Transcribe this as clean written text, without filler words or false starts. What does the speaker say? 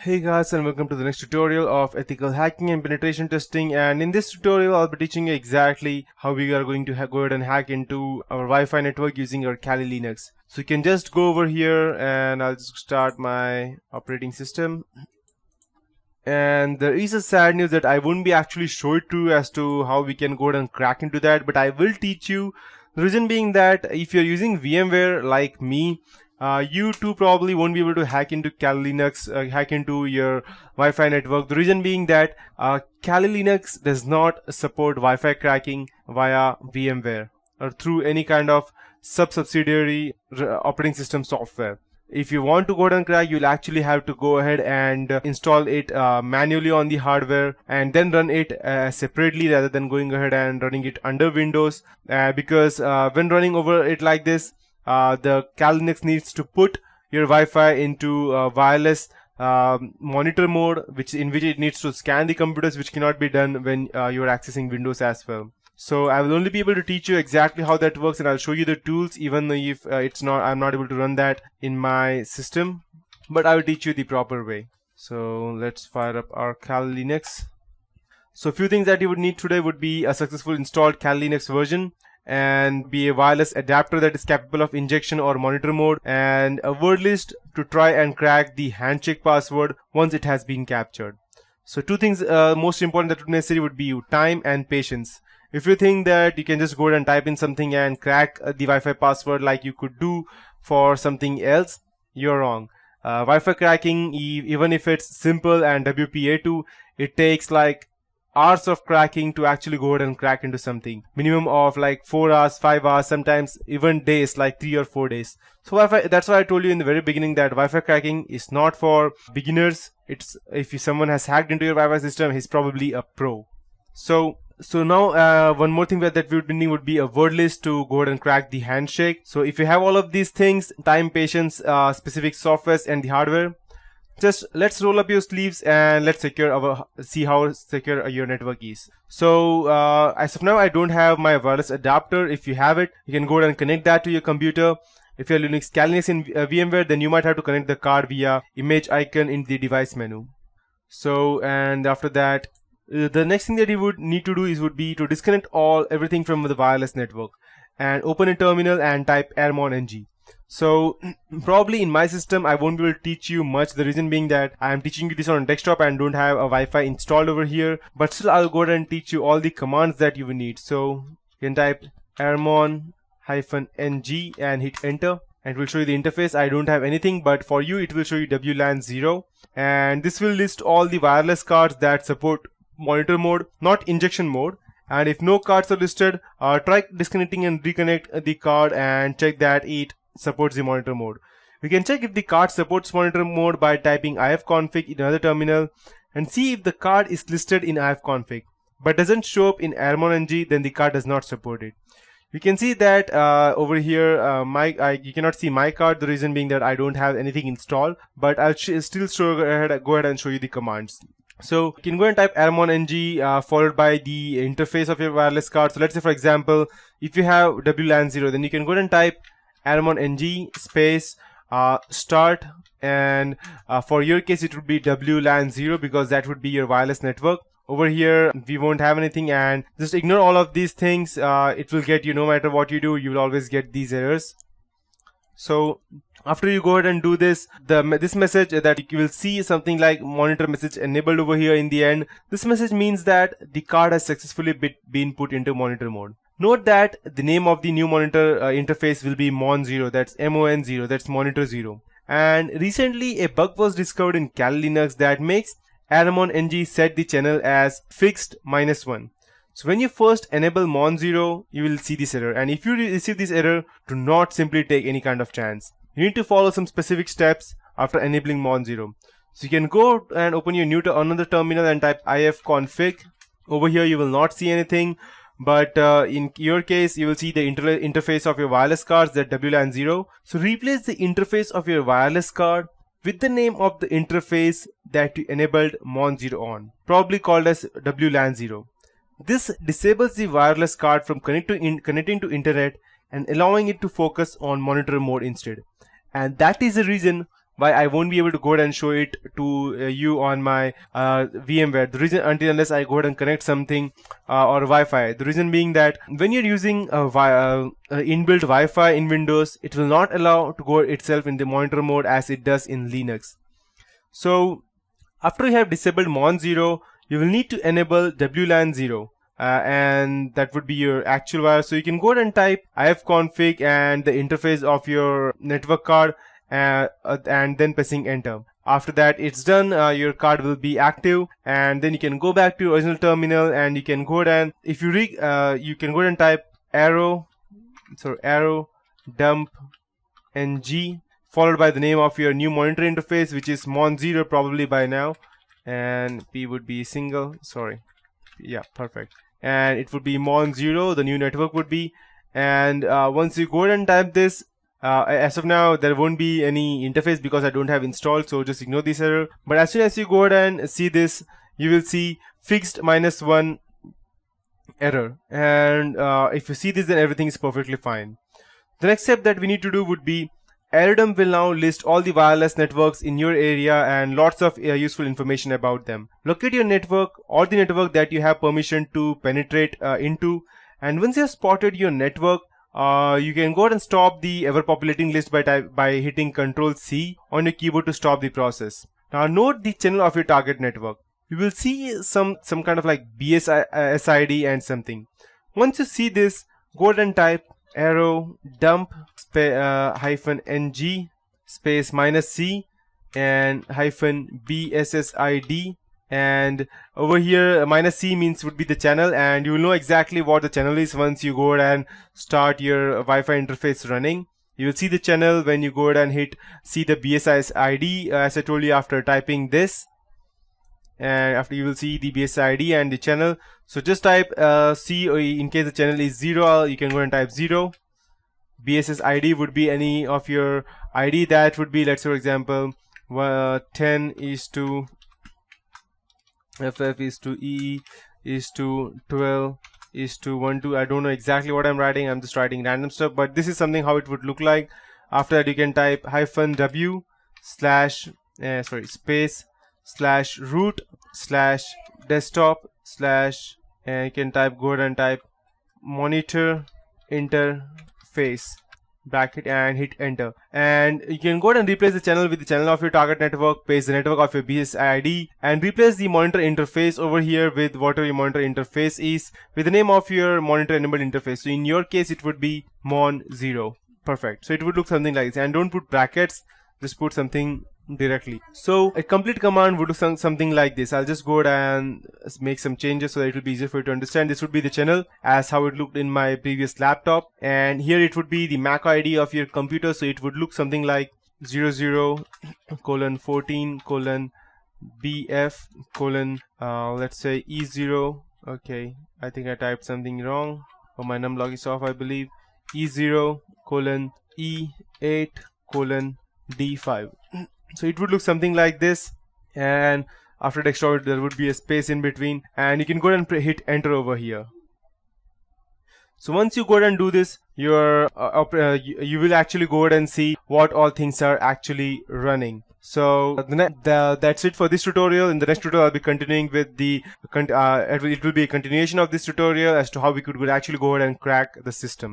Hey guys, and welcome to the next tutorial of ethical hacking and penetration testing. And in this tutorial I'll be teaching you exactly how we are going to go ahead and hack into our Wi-Fi network using our Kali Linux. So you can just go over here and I'll just start my operating system. And there is a sad news that I won't be actually show it to you as to how we can go ahead and crack into that, but I will teach you. The reason being that if you're using VMware like me, you too probably won't be able to hack into Kali Linux, hack into your Wi-Fi network. The reason being that Kali Linux does not support Wi-Fi cracking via VMware or through any kind of subsidiary operating system software. If you want to go ahead and crack, you'll actually have to go ahead and install it manually on the hardware and then run it separately rather than going ahead and running it under Windows, because when running over it like this, the Kali Linux needs to put your Wi-Fi into wireless monitor mode, in which it needs to scan the computers, which cannot be done when you are accessing Windows as well. So I will only be able to teach you exactly how that works, and I'll show you the tools, even though if I'm not able to run that in my system, but I will teach you the proper way. So let's fire up our Kali Linux. So a few things that you would need today would be a successful installed Kali Linux version, and be a wireless adapter that is capable of injection or monitor mode, and a word list to try and crack the handshake password once it has been captured. So two things most important that would be necessary would be time and patience. If you think that you can just go ahead and type in something and crack the Wi-Fi password like you could do for something else, you're wrong. Wi-Fi cracking, even if it's simple and WPA2, it takes like hours of cracking to actually go ahead and crack into something. Minimum of like 4 hours, 5 hours, sometimes even days, like 3 or 4 days. So Wi-Fi, that's why I told you in the very beginning that Wi-Fi cracking is not for beginners. It's if someone has hacked into your Wi-Fi system, he's probably a pro. So now one more thing that we would need would be a word list to go ahead and crack the handshake. So if you have all of these things, time, patience, specific softwares and the hardware, just let's roll up your sleeves and let's see how secure your network is. So as of now I don't have my wireless adapter. If you have it, you can go ahead and connect that to your computer. If you're using Kali Linux in VMware, then you might have to connect the card via image icon in the device menu. So, and after that, the next thing that you would need to do would be to disconnect everything from the wireless network and open a terminal and type airmon-ng. So probably in my system I won't be able to teach you much. The reason being that I am teaching you this on a desktop and don't have a Wi-Fi installed over here, but still I'll go ahead and teach you all the commands that you will need. So you can type airmon-ng and hit enter, and it will show you the interface. I don't have anything, but for you it will show you WLAN 0, and this will list all the wireless cards that support monitor mode, not injection mode. And if no cards are listed, try disconnecting and reconnect the card and check that it supports the monitor mode. We can check if the card supports monitor mode by typing ifconfig in another terminal and see if the card is listed in ifconfig but doesn't show up in airmon-ng, then the card does not support it. You can see that over here you cannot see my card, the reason being that I don't have anything installed, but I'll still go ahead and show you the commands. So you can go and type airmon-ng followed by the interface of your wireless card. So let's say for example, if you have WLAN 0, then you can go ahead and type airmon-ng space start, and for your case it would be WLAN 0 because that would be your wireless network. Over here we won't have anything, and just ignore all of these things. It will get you, no matter what you do, you will always get these errors. So after you go ahead and do this, this message that you will see something like monitor message enabled over here in the end. This message means that the card has successfully been put into monitor mode. Note that the name of the new monitor interface will be mon0, that's MON0, that's monitor 0. And recently a bug was discovered in Kali Linux that makes airmon-ng set the channel as fixed -1. So when you first enable mon0, you will see this error, and if you receive this error, do not simply take any kind of chance. You need to follow some specific steps after enabling mon0. So you can go and open your another terminal and type ifconfig. Over here you will not see anything, but in your case you will see the interface of your wireless cards, that WLAN 0. So replace the interface of your wireless card with the name of the interface that you enabled mon0 on, probably called as WLAN 0. This disables the wireless card from connecting to internet and allowing it to focus on monitor mode instead. And that is the reason why I won't be able to go ahead and show it to you on my VMware. The reason, unless I go ahead and connect something or Wi-Fi. The reason being that when you're using inbuilt Wi-Fi in Windows, it will not allow to go itself in the monitor mode as it does in Linux. So after you have disabled Mon 0, you will need to enable WLAN 0. And that would be your actual wire. So you can go ahead and type ifconfig and the interface of your network card and then pressing enter. After that it's done, your card will be active, and then you can go back to your original terminal and you can go ahead and you can go ahead and type arrow dump ng followed by the name of your new monitor interface, which is Mon 0 probably by now, and P would be single, yeah, perfect, and it would be Mon 0, the new network would be. And once you go ahead and type this, as of now there won't be any interface because I don't have installed, so just ignore this error. But as soon as you go ahead and see this, you will see fixed -1 error, and if you see this, then everything is perfectly fine. The next step that we need to do would be AeroDump will now list all the wireless networks in your area and lots of useful information about them. Locate your network or the network that you have permission to penetrate into, and once you have spotted your network, you can go ahead and stop the ever populating list by hitting Ctrl+C on your keyboard to stop the process. Now note the channel of your target network. You will see some kind of like BSID and something. Once you see this, go ahead and type arrow dump -ng space -c and -bssid, and over here -c means would be the channel, and you will know exactly what the channel is once you go ahead and start your Wi-Fi interface running. You will see the channel when you go ahead and hit see the BSID, as I told you, after typing this, and after you will see the BSID and the channel. So just type C, or in case the channel is 0, you can go and type 0. BSSID would be any of your ID that would be, let's say for example 10 is to FF is to E is to 12 is to 12. I don't know exactly what I'm writing, I'm just writing random stuff, but this is something how it would look like. After that you can type -w slash space slash root slash desktop slash, and you can type go ahead and type monitor interface bracket and hit enter, and you can go ahead and replace the channel with the channel of your target network, paste the network of your BSID, and replace the monitor interface over here with whatever your monitor interface is with the name of your monitor enabled interface. So in your case it would be Mon 0. Perfect. So it would look something like this, and don't put brackets, just put something directly. So a complete command would do something like this. I'll just go ahead and make some changes so that it will be easier for you to understand. This would be the channel as how it looked in my previous laptop, and here it would be the MAC ID of your computer, so it would look something like 00:14:BF: let's say E0. Okay, I think I typed something wrong, or my numlog is off, I believe. E0:E8:D5. So it would look something like this, and after text there would be a space in between, and you can go ahead and hit enter over here. So once you go ahead and do this, your you will actually go ahead and see what all things are actually running. So that's it for this tutorial. In the next tutorial I'll be continuing with the it will be a continuation of this tutorial as to how we could actually go ahead and crack the system.